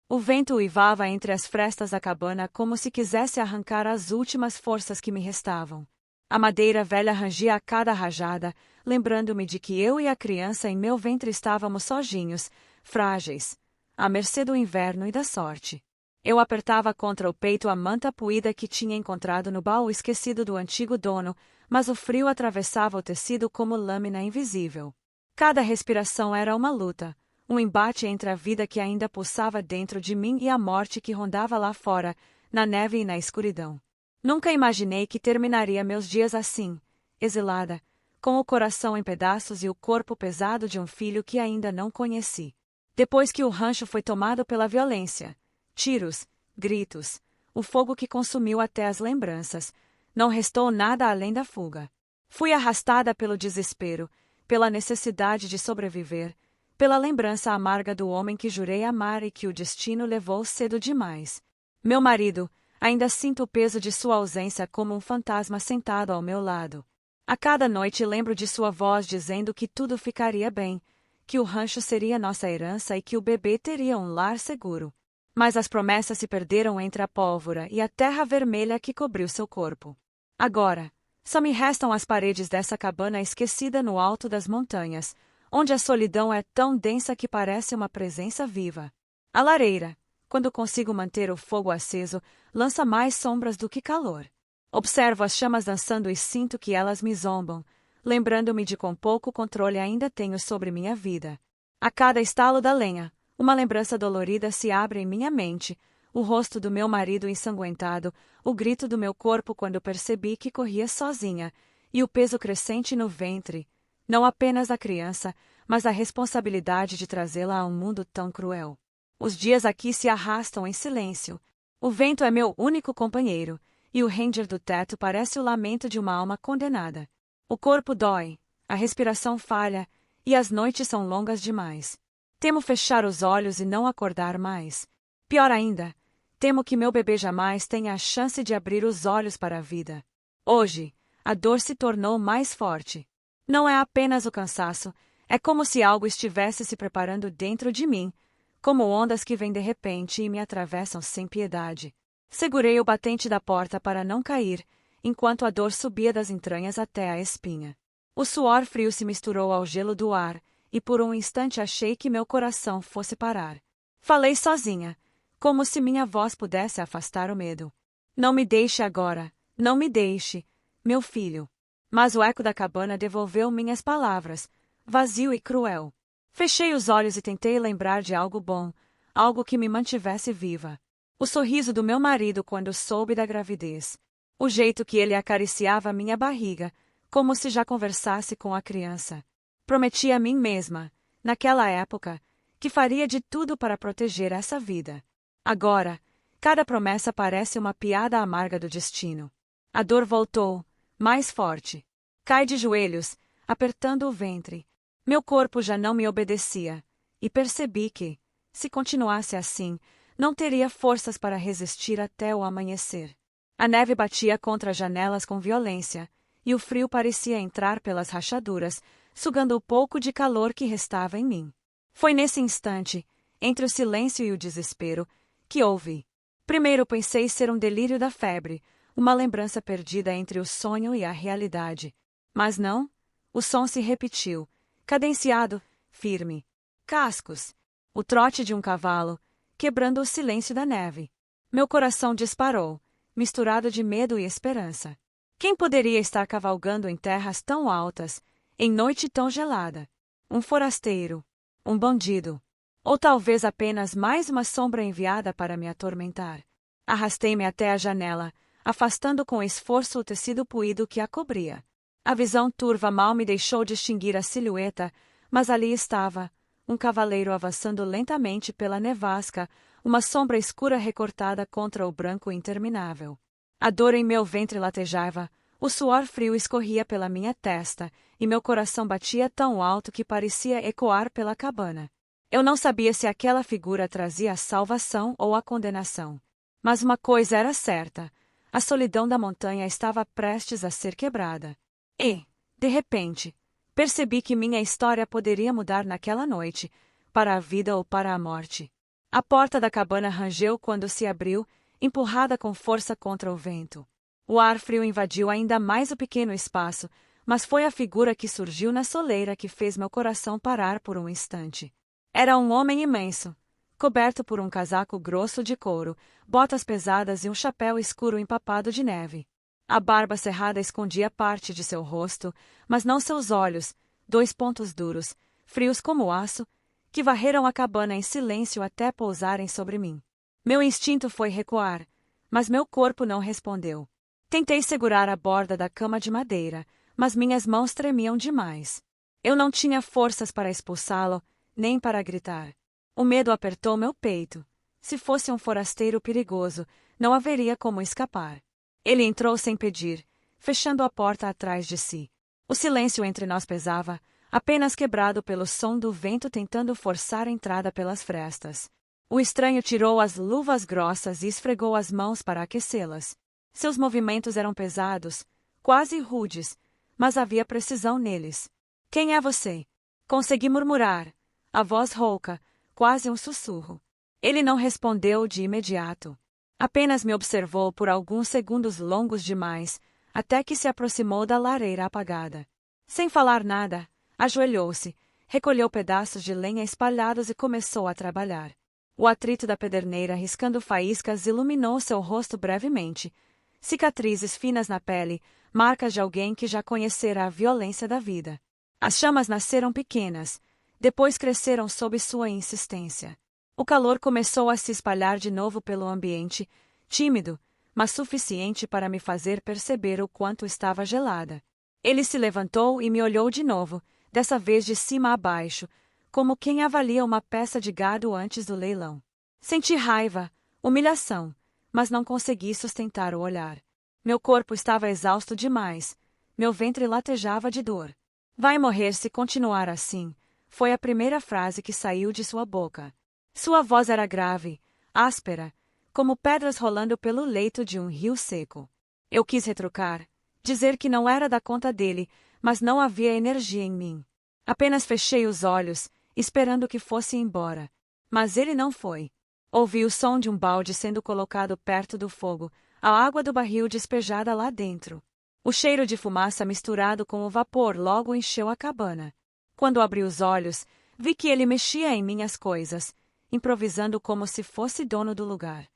O vento uivava entre as frestas da cabana como se quisesse arrancar as últimas forças que me restavam. A madeira velha rangia a cada rajada, lembrando-me de que eu e a criança em meu ventre estávamos sozinhos, frágeis, à mercê do inverno e da sorte. Eu apertava contra o peito a manta puída que tinha encontrado no baú esquecido do antigo dono, mas o frio atravessava o tecido como lâmina invisível. Cada respiração era uma luta, um embate entre a vida que ainda pulsava dentro de mim e a morte que rondava lá fora, na neve e na escuridão. Nunca imaginei que terminaria meus dias assim, exilada, com o coração em pedaços e o corpo pesado de um filho que ainda não conheci. Depois que o rancho foi tomado pela violência, tiros, gritos, o fogo que consumiu até as lembranças, não restou nada além da fuga. Fui arrastada pelo desespero, pela necessidade de sobreviver, pela lembrança amarga do homem que jurei amar e que o destino levou cedo demais. Meu marido, ainda sinto o peso de sua ausência como um fantasma sentado ao meu lado. A cada noite lembro de sua voz dizendo que tudo ficaria bem, que o rancho seria nossa herança e que o bebê teria um lar seguro. Mas as promessas se perderam entre a pólvora e a terra vermelha que cobriu seu corpo. Agora, só me restam as paredes dessa cabana esquecida no alto das montanhas, onde a solidão é tão densa que parece uma presença viva. A lareira, quando consigo manter o fogo aceso, lança mais sombras do que calor. Observo as chamas dançando e sinto que elas me zombam, lembrando-me de quão pouco controle ainda tenho sobre minha vida. A cada estalo da lenha, uma lembrança dolorida se abre em minha mente, o rosto do meu marido ensanguentado, o grito do meu corpo quando percebi que corria sozinha, e o peso crescente no ventre, não apenas da criança, mas a responsabilidade de trazê-la a um mundo tão cruel. Os dias aqui se arrastam em silêncio. O vento é meu único companheiro, e o ranger do teto parece o lamento de uma alma condenada. O corpo dói, a respiração falha, e as noites são longas demais. Temo fechar os olhos e não acordar mais. Pior ainda, temo que meu bebê jamais tenha a chance de abrir os olhos para a vida. Hoje, a dor se tornou mais forte. Não é apenas o cansaço, é como se algo estivesse se preparando dentro de mim, como ondas que vêm de repente e me atravessam sem piedade. Segurei o batente da porta para não cair, enquanto a dor subia das entranhas até a espinha. O suor frio se misturou ao gelo do ar, e por um instante achei que meu coração fosse parar. Falei sozinha, como se minha voz pudesse afastar o medo. Não me deixe agora, não me deixe, meu filho. Mas o eco da cabana devolveu minhas palavras, vazio e cruel. Fechei os olhos e tentei lembrar de algo bom, algo que me mantivesse viva. O sorriso do meu marido quando soube da gravidez. O jeito que ele acariciava minha barriga, como se já conversasse com a criança. Prometi a mim mesma, naquela época, que faria de tudo para proteger essa vida. Agora, cada promessa parece uma piada amarga do destino. A dor voltou, mais forte. Cai de joelhos, apertando o ventre. Meu corpo já não me obedecia, e percebi que, se continuasse assim, não teria forças para resistir até o amanhecer. A neve batia contra as janelas com violência, e o frio parecia entrar pelas rachaduras, sugando o pouco de calor que restava em mim. Foi nesse instante, entre o silêncio e o desespero, que ouvi. Primeiro pensei ser um delírio da febre, uma lembrança perdida entre o sonho e a realidade. Mas não, o som se repetiu, cadenciado, firme. Cascos. O trote de um cavalo, quebrando o silêncio da neve. Meu coração disparou, misturado de medo e esperança. Quem poderia estar cavalgando em terras tão altas, em noite tão gelada? Um forasteiro, um bandido, ou talvez apenas mais uma sombra enviada para me atormentar. Arrastei-me até a janela, afastando com esforço o tecido puído que a cobria. A visão turva mal me deixou distinguir a silhueta, mas ali estava, um cavaleiro avançando lentamente pela nevasca, uma sombra escura recortada contra o branco interminável. A dor em meu ventre latejava, o suor frio escorria pela minha testa, e meu coração batia tão alto que parecia ecoar pela cabana. Eu não sabia se aquela figura trazia a salvação ou a condenação. Mas uma coisa era certa, a solidão da montanha estava prestes a ser quebrada. E, de repente, percebi que minha história poderia mudar naquela noite, para a vida ou para a morte. A porta da cabana rangeu quando se abriu, empurrada com força contra o vento. O ar frio invadiu ainda mais o pequeno espaço, mas foi a figura que surgiu na soleira que fez meu coração parar por um instante. Era um homem imenso, coberto por um casaco grosso de couro, botas pesadas e um chapéu escuro empapado de neve. A barba cerrada escondia parte de seu rosto, mas não seus olhos, 2 pontos duros, frios como aço, que varreram a cabana em silêncio até pousarem sobre mim. Meu instinto foi recuar, mas meu corpo não respondeu. Tentei segurar a borda da cama de madeira, mas minhas mãos tremiam demais. Eu não tinha forças para expulsá-lo, nem para gritar. O medo apertou meu peito. Se fosse um forasteiro perigoso, não haveria como escapar. Ele entrou sem pedir, fechando a porta atrás de si. O silêncio entre nós pesava, apenas quebrado pelo som do vento tentando forçar a entrada pelas frestas. O estranho tirou as luvas grossas e esfregou as mãos para aquecê-las. Seus movimentos eram pesados, quase rudes, mas havia precisão neles. Quem é você? Consegui murmurar, a voz rouca, quase um sussurro. Ele não respondeu de imediato. Apenas me observou por alguns segundos longos demais, até que se aproximou da lareira apagada. Sem falar nada, ajoelhou-se, recolheu pedaços de lenha espalhados e começou a trabalhar. O atrito da pederneira riscando faíscas iluminou seu rosto brevemente. Cicatrizes finas na pele, marcas de alguém que já conhecera a violência da vida. As chamas nasceram pequenas, depois cresceram sob sua insistência. O calor começou a se espalhar de novo pelo ambiente, tímido, mas suficiente para me fazer perceber o quanto estava gelada. Ele se levantou e me olhou de novo, dessa vez de cima a baixo, como quem avalia uma peça de gado antes do leilão. Senti raiva, humilhação, mas não consegui sustentar o olhar. Meu corpo estava exausto demais, meu ventre latejava de dor. Vai morrer se continuar assim, foi a primeira frase que saiu de sua boca. Sua voz era grave, áspera, como pedras rolando pelo leito de um rio seco. Eu quis retrucar, dizer que não era da conta dele, mas não havia energia em mim. Apenas fechei os olhos, esperando que fosse embora. Mas ele não foi. Ouvi o som de um balde sendo colocado perto do fogo, a água do barril despejada lá dentro. O cheiro de fumaça misturado com o vapor logo encheu a cabana. Quando abri os olhos, vi que ele mexia em minhas coisas, improvisando como se fosse dono do lugar.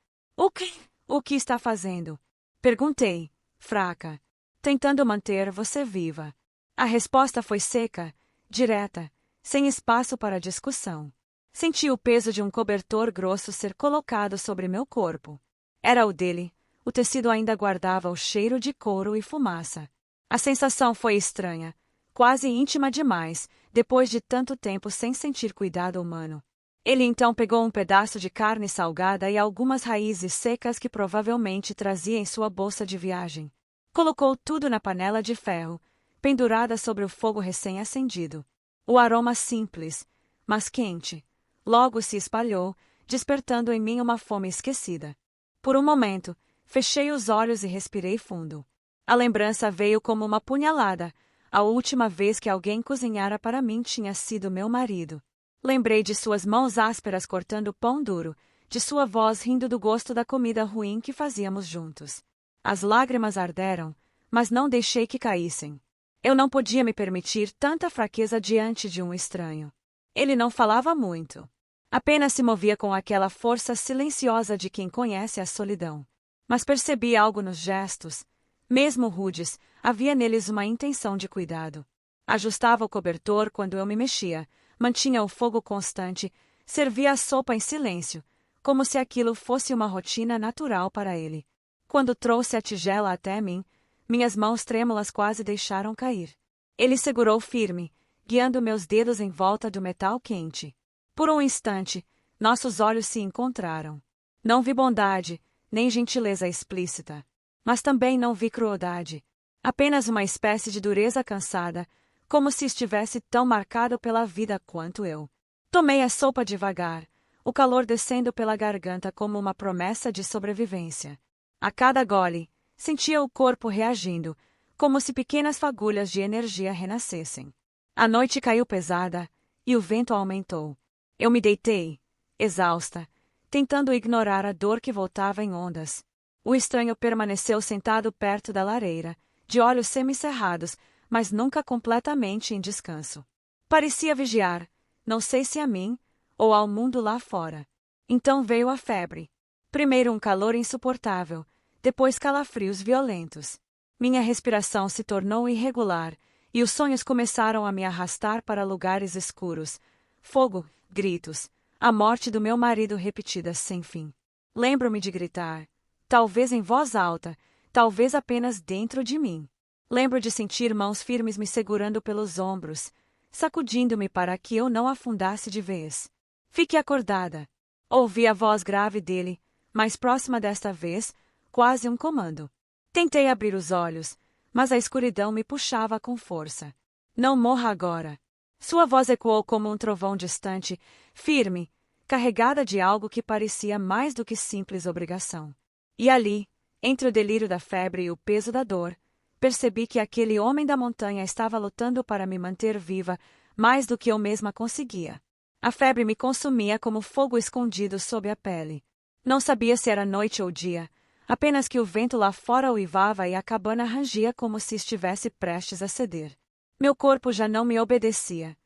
O que está fazendo? Perguntei, fraca, tentando manter você viva. A resposta foi seca, direta, sem espaço para discussão. Senti o peso de um cobertor grosso ser colocado sobre meu corpo. Era o dele, o tecido ainda guardava o cheiro de couro e fumaça. A sensação foi estranha, quase íntima demais, depois de tanto tempo sem sentir cuidado humano. Ele então pegou um pedaço de carne salgada e algumas raízes secas que provavelmente trazia em sua bolsa de viagem. Colocou tudo na panela de ferro, pendurada sobre o fogo recém-acendido. O aroma simples, mas quente, logo se espalhou, despertando em mim uma fome esquecida. Por um momento, fechei os olhos e respirei fundo. A lembrança veio como uma punhalada. A última vez que alguém cozinhara para mim tinha sido meu marido. Lembrei de suas mãos ásperas cortando pão duro, de sua voz rindo do gosto da comida ruim que fazíamos juntos. As lágrimas arderam, mas não deixei que caíssem. Eu não podia me permitir tanta fraqueza diante de um estranho. Ele não falava muito. Apenas se movia com aquela força silenciosa de quem conhece a solidão. Mas percebi algo nos gestos. Mesmo rudes, havia neles uma intenção de cuidado. Ajustava o cobertor quando eu me mexia, mantinha o fogo constante, servia a sopa em silêncio, como se aquilo fosse uma rotina natural para ele. Quando trouxe a tigela até mim, minhas mãos trêmulas quase deixaram cair. Ele segurou firme, guiando meus dedos em volta do metal quente. Por um instante, nossos olhos se encontraram. Não vi bondade, nem gentileza explícita. Mas também não vi crueldade. Apenas uma espécie de dureza cansada, como se estivesse tão marcado pela vida quanto eu. Tomei a sopa devagar, o calor descendo pela garganta como uma promessa de sobrevivência. A cada gole, sentia o corpo reagindo, como se pequenas fagulhas de energia renascessem. A noite caiu pesada, e o vento aumentou. Eu me deitei, exausta, tentando ignorar a dor que voltava em ondas. O estranho permaneceu sentado perto da lareira, de olhos semicerrados, mas nunca completamente em descanso. Parecia vigiar, não sei se a mim, ou ao mundo lá fora. Então veio a febre. Primeiro um calor insuportável, depois calafrios violentos. Minha respiração se tornou irregular, e os sonhos começaram a me arrastar para lugares escuros. Fogo, gritos, a morte do meu marido repetida sem fim. Lembro-me de gritar, talvez em voz alta, talvez apenas dentro de mim. Lembro de sentir mãos firmes me segurando pelos ombros, sacudindo-me para que eu não afundasse de vez. Fique acordada. Ouvi a voz grave dele, mais próxima desta vez, quase um comando. Tentei abrir os olhos, mas a escuridão me puxava com força. Não morra agora. Sua voz ecoou como um trovão distante, firme, carregada de algo que parecia mais do que simples obrigação. E ali, entre o delírio da febre e o peso da dor, percebi que aquele homem da montanha estava lutando para me manter viva mais do que eu mesma conseguia. A febre me consumia como fogo escondido sob a pele. Não sabia se era noite ou dia, apenas que o vento lá fora uivava e a cabana rangia como se estivesse prestes a ceder. Meu corpo já não me obedecia.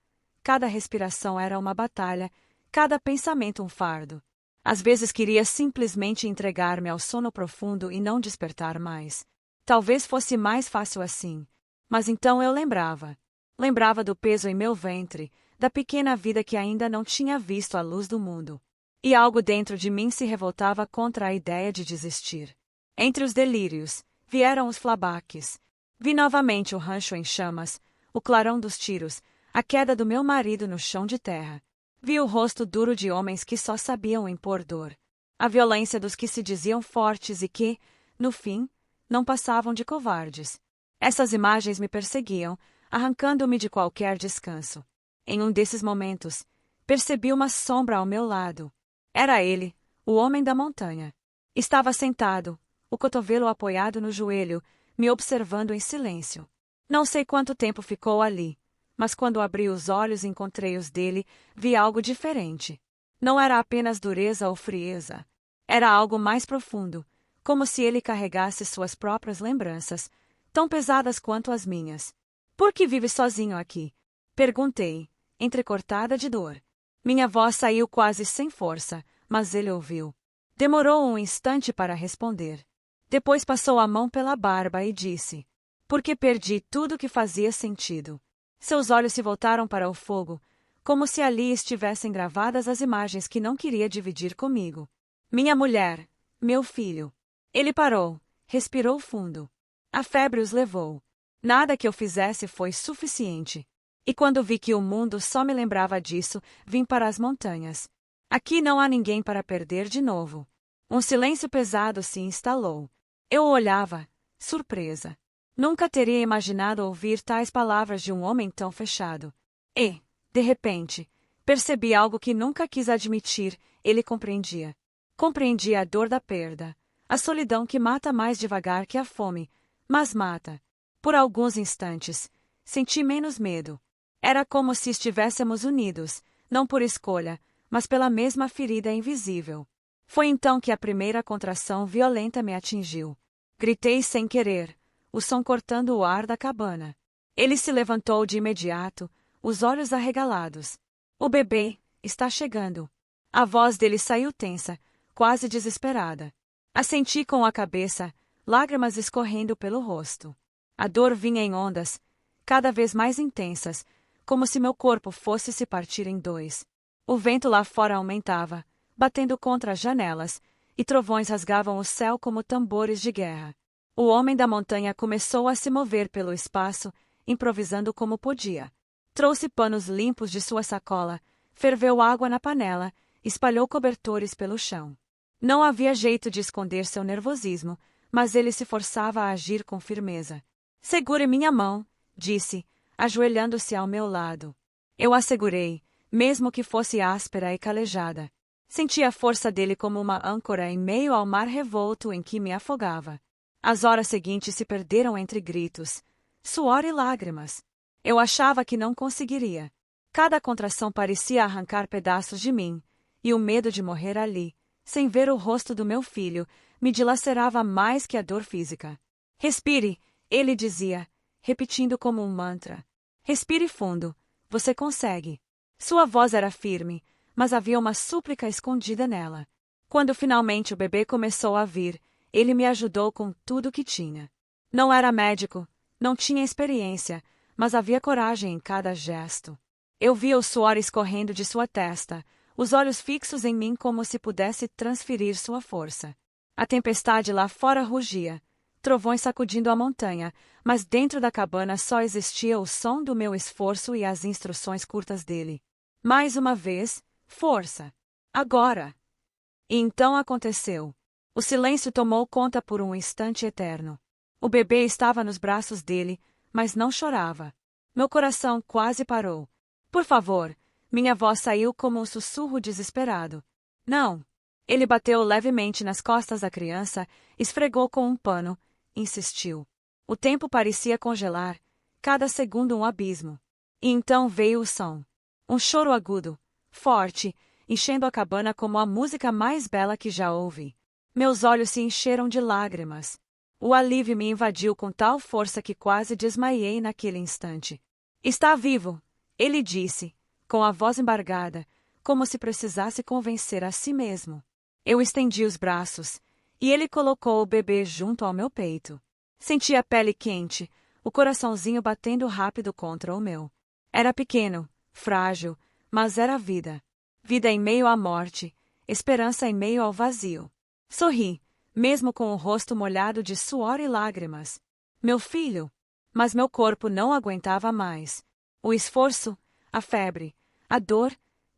Cada respiração era uma batalha, cada pensamento um fardo. Às vezes queria simplesmente entregar-me ao sono profundo e não despertar mais. Talvez fosse mais fácil assim. Mas então eu lembrava. Lembrava do peso em meu ventre, da pequena vida que ainda não tinha visto a luz do mundo. E algo dentro de mim se revoltava contra a ideia de desistir. Entre os delírios, vieram os flabaques. Vi novamente o rancho em chamas, o clarão dos tiros, a queda do meu marido no chão de terra. Vi o rosto duro de homens que só sabiam impor dor. A violência dos que se diziam fortes e que, no fim, não passavam de covardes. Essas imagens me perseguiam, arrancando-me de qualquer descanso. Em um desses momentos, percebi uma sombra ao meu lado. Era ele, o homem da montanha. Estava sentado, o cotovelo apoiado no joelho, me observando em silêncio. Não sei quanto tempo ficou ali, mas quando abri os olhos e encontrei os dele, vi algo diferente. Não era apenas dureza ou frieza. Era algo mais profundo, como se ele carregasse suas próprias lembranças, tão pesadas quanto as minhas. Por que vive sozinho aqui? Perguntei, entrecortada de dor. Minha voz saiu quase sem força, mas ele ouviu. Demorou um instante para responder. Depois passou a mão pela barba e disse: porque perdi tudo que fazia sentido. Seus olhos se voltaram para o fogo, como se ali estivessem gravadas as imagens que não queria dividir comigo. Minha mulher, meu filho. Ele parou, respirou fundo. A febre os levou. Nada que eu fizesse foi suficiente. E quando vi que o mundo só me lembrava disso, vim para as montanhas. Aqui não há ninguém para perder de novo. Um silêncio pesado se instalou. Eu o olhava, surpresa. Nunca teria imaginado ouvir tais palavras de um homem tão fechado. E, de repente, percebi algo que nunca quis admitir, ele compreendia. Compreendia a dor da perda, a solidão que mata mais devagar que a fome, mas mata. Por alguns instantes, senti menos medo. Era como se estivéssemos unidos, não por escolha, mas pela mesma ferida invisível. Foi então que a primeira contração violenta me atingiu. Gritei sem querer, o som cortando o ar da cabana. Ele se levantou de imediato, os olhos arregalados. O bebê está chegando. A voz dele saiu tensa, quase desesperada. Assenti com a cabeça, lágrimas escorrendo pelo rosto. A dor vinha em ondas, cada vez mais intensas, como se meu corpo fosse se partir em dois. O vento lá fora aumentava, batendo contra as janelas, e trovões rasgavam o céu como tambores de guerra. O homem da montanha começou a se mover pelo espaço, improvisando como podia. Trouxe panos limpos de sua sacola, ferveu água na panela, espalhou cobertores pelo chão. Não havia jeito de esconder seu nervosismo, mas ele se forçava a agir com firmeza. Segure minha mão, disse, ajoelhando-se ao meu lado. Eu a segurei, mesmo que fosse áspera e calejada. Senti a força dele como uma âncora em meio ao mar revolto em que me afogava. As horas seguintes se perderam entre gritos, suor e lágrimas. Eu achava que não conseguiria. Cada contração parecia arrancar pedaços de mim, e o medo de morrer ali, sem ver o rosto do meu filho, me dilacerava mais que a dor física. Respire, ele dizia, repetindo como um mantra. Respire fundo, você consegue. Sua voz era firme, mas havia uma súplica escondida nela. Quando finalmente o bebê começou a vir, ele me ajudou com tudo que tinha. Não era médico, não tinha experiência, mas havia coragem em cada gesto. Eu via o suor escorrendo de sua testa, os olhos fixos em mim como se pudesse transferir sua força. A tempestade lá fora rugia, trovões sacudindo a montanha, mas dentro da cabana só existia o som do meu esforço e as instruções curtas dele. Mais uma vez, força. Agora. E então aconteceu. O silêncio tomou conta por um instante eterno. O bebê estava nos braços dele, mas não chorava. Meu coração quase parou. Por favor, minha voz saiu como um sussurro desesperado. Não. Ele bateu levemente nas costas da criança, esfregou com um pano, insistiu. O tempo parecia congelar, cada segundo um abismo. E então veio o som. Um choro agudo, forte, enchendo a cabana como a música mais bela que já ouvi. Meus olhos se encheram de lágrimas. O alívio me invadiu com tal força que quase desmaiei naquele instante. Está vivo, ele disse, com a voz embargada, como se precisasse convencer a si mesmo. Eu estendi os braços, e ele colocou o bebê junto ao meu peito. Senti a pele quente, o coraçãozinho batendo rápido contra o meu. Era pequeno, frágil, mas era vida. Vida em meio à morte, esperança em meio ao vazio. Sorri, mesmo com o rosto molhado de suor e lágrimas. Meu filho! Mas meu corpo não aguentava mais. O esforço, a febre, a dor,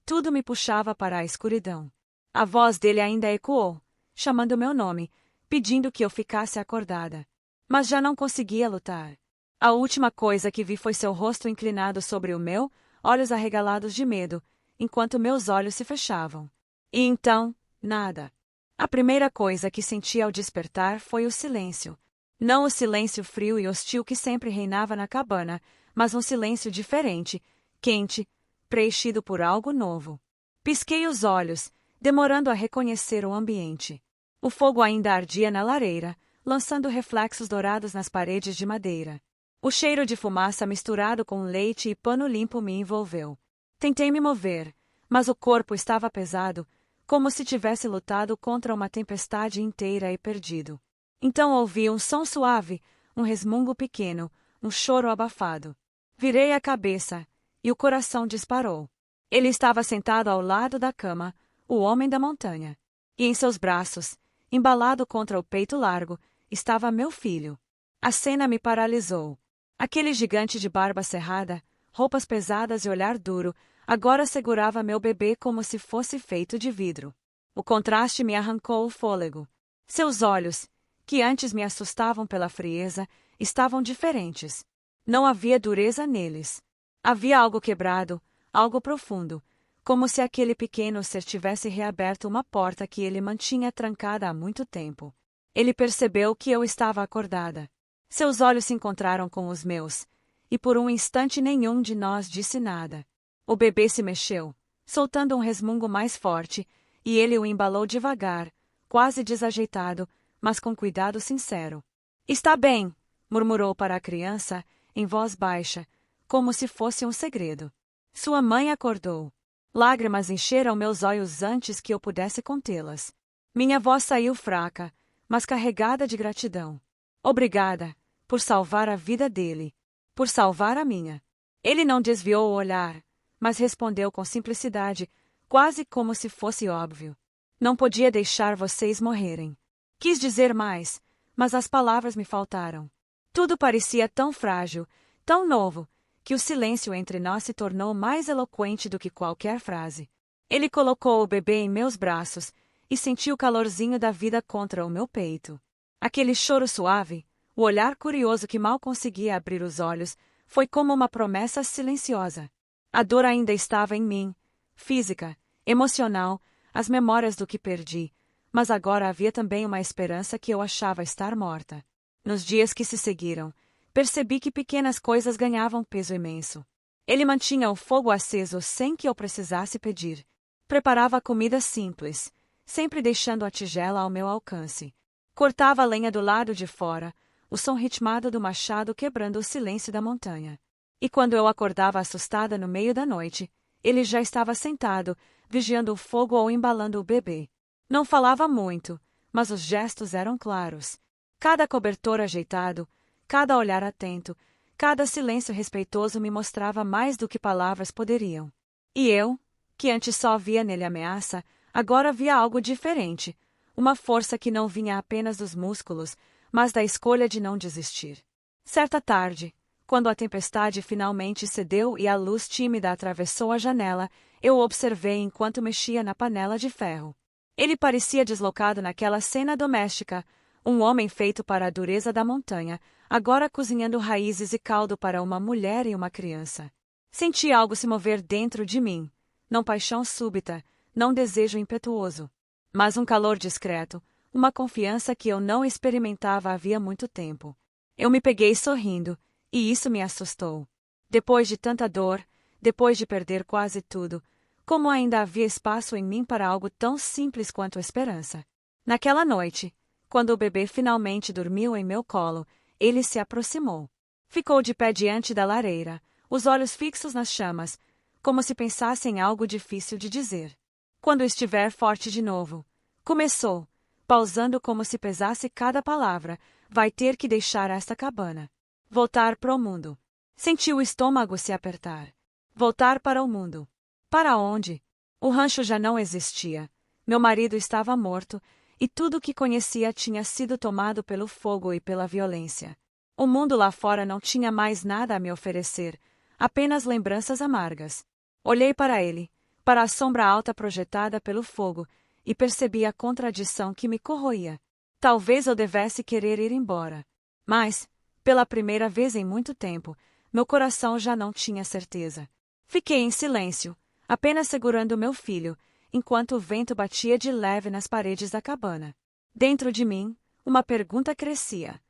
tudo me puxava para a escuridão. A voz dele ainda ecoou, chamando meu nome, pedindo que eu ficasse acordada. Mas já não conseguia lutar. A última coisa que vi foi seu rosto inclinado sobre o meu, olhos arregalados de medo, enquanto meus olhos se fechavam. E então, nada. A primeira coisa que senti ao despertar foi o silêncio. Não o silêncio frio e hostil que sempre reinava na cabana, mas um silêncio diferente, quente, preenchido por algo novo. Pisquei os olhos, demorando a reconhecer o ambiente. O fogo ainda ardia na lareira, lançando reflexos dourados nas paredes de madeira. O cheiro de fumaça misturado com leite e pano limpo me envolveu. Tentei me mover, mas o corpo estava pesado, como se tivesse lutado contra uma tempestade inteira e perdido. Então ouvi um som suave, um resmungo pequeno, um choro abafado. Virei a cabeça, e o coração disparou. Ele estava sentado ao lado da cama, o homem da montanha. E em seus braços, embalado contra o peito largo, estava meu filho. A cena me paralisou. Aquele gigante de barba cerrada, roupas pesadas e olhar duro, agora segurava meu bebê como se fosse feito de vidro. O contraste me arrancou o fôlego. Seus olhos, que antes me assustavam pela frieza, estavam diferentes. Não havia dureza neles. Havia algo quebrado, algo profundo, como se aquele pequeno ser tivesse reaberto uma porta que ele mantinha trancada há muito tempo. Ele percebeu que eu estava acordada. Seus olhos se encontraram com os meus, e por um instante nenhum de nós disse nada. O bebê se mexeu, soltando um resmungo mais forte, e ele o embalou devagar, quase desajeitado, mas com cuidado sincero. Está bem, murmurou para a criança, em voz baixa, como se fosse um segredo. Sua mãe acordou. Lágrimas encheram meus olhos antes que eu pudesse contê-las. Minha voz saiu fraca, mas carregada de gratidão. Obrigada, por salvar a vida dele, por salvar a minha. Ele não desviou o olhar, mas respondeu com simplicidade, quase como se fosse óbvio. Não podia deixar vocês morrerem. Quis dizer mais, mas as palavras me faltaram. Tudo parecia tão frágil, tão novo, que o silêncio entre nós se tornou mais eloquente do que qualquer frase. Ele colocou o bebê em meus braços e senti o calorzinho da vida contra o meu peito. Aquele choro suave, o olhar curioso que mal conseguia abrir os olhos, foi como uma promessa silenciosa. A dor ainda estava em mim, física, emocional, as memórias do que perdi, mas agora havia também uma esperança que eu achava estar morta. Nos dias que se seguiram, percebi que pequenas coisas ganhavam peso imenso. Ele mantinha o fogo aceso sem que eu precisasse pedir. Preparava comida simples, sempre deixando a tigela ao meu alcance. Cortava a lenha do lado de fora, o som ritmado do machado quebrando o silêncio da montanha. E quando eu acordava assustada no meio da noite, ele já estava sentado, vigiando o fogo ou embalando o bebê. Não falava muito, mas os gestos eram claros. Cada cobertor ajeitado, cada olhar atento, cada silêncio respeitoso me mostrava mais do que palavras poderiam. E eu, que antes só via nele ameaça, agora via algo diferente, uma força que não vinha apenas dos músculos, mas da escolha de não desistir. Certa tarde, quando a tempestade finalmente cedeu e a luz tímida atravessou a janela, eu o observei enquanto mexia na panela de ferro. Ele parecia deslocado naquela cena doméstica, um homem feito para a dureza da montanha, agora cozinhando raízes e caldo para uma mulher e uma criança. Senti algo se mover dentro de mim, não paixão súbita, não desejo impetuoso, mas um calor discreto, uma confiança que eu não experimentava havia muito tempo. Eu me peguei sorrindo, e isso me assustou. Depois de tanta dor, depois de perder quase tudo, como ainda havia espaço em mim para algo tão simples quanto a esperança? Naquela noite, quando o bebê finalmente dormiu em meu colo, ele se aproximou. Ficou de pé diante da lareira, os olhos fixos nas chamas, como se pensasse em algo difícil de dizer. Quando estiver forte de novo, começou, pausando como se pesasse cada palavra, vai ter que deixar esta cabana. Voltar para o mundo. Senti o estômago se apertar. Voltar para o mundo. Para onde? O rancho já não existia. Meu marido estava morto, e tudo o que conhecia tinha sido tomado pelo fogo e pela violência. O mundo lá fora não tinha mais nada a me oferecer, apenas lembranças amargas. Olhei para ele, para a sombra alta projetada pelo fogo, e percebi a contradição que me corroía. Talvez eu devesse querer ir embora. Mas, pela primeira vez em muito tempo, meu coração já não tinha certeza. Fiquei em silêncio, apenas segurando meu filho, enquanto o vento batia de leve nas paredes da cabana. Dentro de mim, uma pergunta crescia.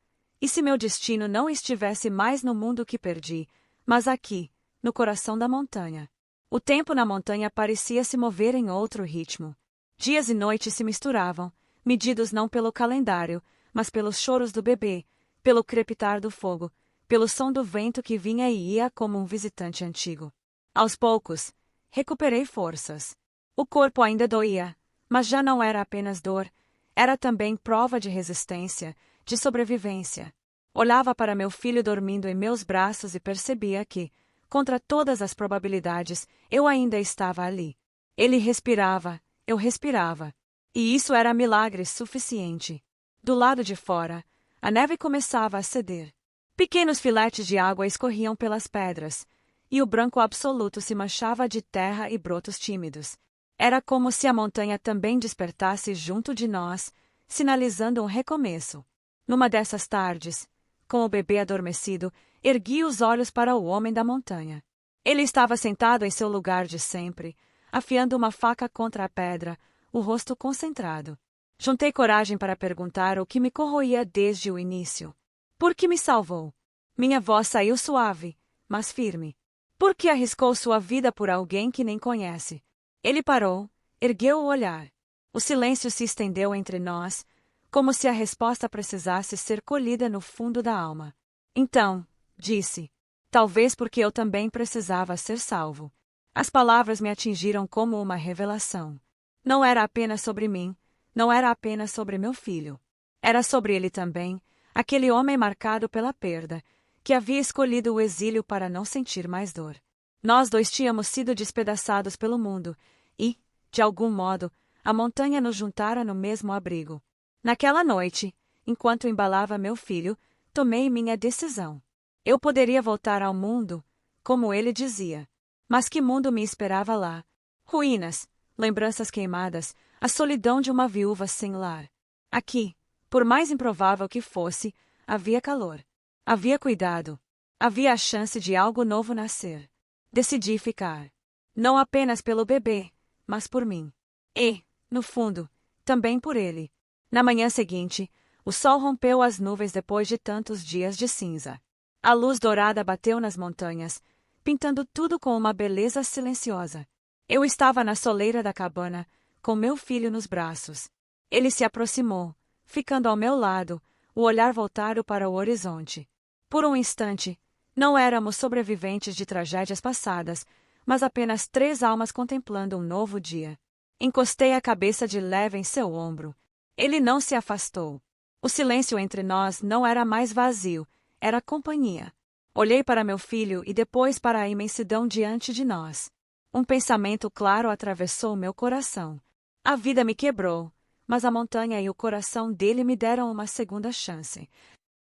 E se meu destino não estivesse mais no mundo que perdi, mas aqui, no coração da montanha? O tempo na montanha parecia se mover em outro ritmo. Dias e noites se misturavam, medidos não pelo calendário, mas pelos choros do bebê, pelo crepitar do fogo, pelo som do vento que vinha e ia como um visitante antigo. Aos poucos, recuperei forças. O corpo ainda doía, mas já não era apenas dor, era também prova de resistência, de sobrevivência. Olhava para meu filho dormindo em meus braços e percebia que, contra todas as probabilidades, eu ainda estava ali. Ele respirava, eu respirava. E isso era milagre suficiente. Do lado de fora, a neve começava a ceder. Pequenos filetes de água escorriam pelas pedras, e o branco absoluto se manchava de terra e brotos tímidos. Era como se a montanha também despertasse junto de nós, sinalizando um recomeço. Numa dessas tardes, com o bebê adormecido, ergui os olhos para o homem da montanha. Ele estava sentado em seu lugar de sempre, afiando uma faca contra a pedra, o rosto concentrado. Juntei coragem para perguntar o que me corroía desde o início. Por que me salvou? Minha voz saiu suave, mas firme. Por que arriscou sua vida por alguém que nem conhece? Ele parou, ergueu o olhar. O silêncio se estendeu entre nós, como se a resposta precisasse ser colhida no fundo da alma. Então, disse, talvez porque eu também precisava ser salvo. As palavras me atingiram como uma revelação. Não era apenas sobre mim, não era apenas sobre meu filho. Era sobre ele também, aquele homem marcado pela perda, que havia escolhido o exílio para não sentir mais dor. Nós dois tínhamos sido despedaçados pelo mundo, e, de algum modo, a montanha nos juntara no mesmo abrigo. Naquela noite, enquanto embalava meu filho, tomei minha decisão. Eu poderia voltar ao mundo, como ele dizia. Mas que mundo me esperava lá? Ruínas, lembranças queimadas, a solidão de uma viúva sem lar. Aqui, por mais improvável que fosse, havia calor. Havia cuidado. Havia a chance de algo novo nascer. Decidi ficar. Não apenas pelo bebê, mas por mim. E, no fundo, também por ele. Na manhã seguinte, o sol rompeu as nuvens depois de tantos dias de cinza. A luz dourada bateu nas montanhas, pintando tudo com uma beleza silenciosa. Eu estava na soleira da cabana, com meu filho nos braços. Ele se aproximou, ficando ao meu lado, o olhar voltado para o horizonte. Por um instante, não éramos sobreviventes de tragédias passadas, mas apenas 3 almas contemplando um novo dia. Encostei a cabeça de leve em seu ombro. Ele não se afastou. O silêncio entre nós não era mais vazio, era companhia. Olhei para meu filho e depois para a imensidão diante de nós. Um pensamento claro atravessou meu coração. A vida me quebrou, mas a montanha e o coração dele me deram uma segunda chance.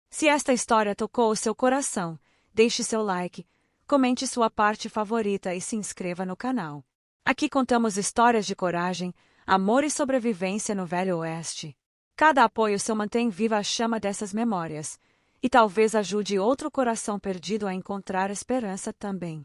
Se esta história tocou o seu coração, deixe seu like, comente sua parte favorita e se inscreva no canal. Aqui contamos histórias de coragem, amor e sobrevivência no Velho Oeste. Cada apoio seu mantém viva a chama dessas memórias, e talvez ajude outro coração perdido a encontrar esperança também.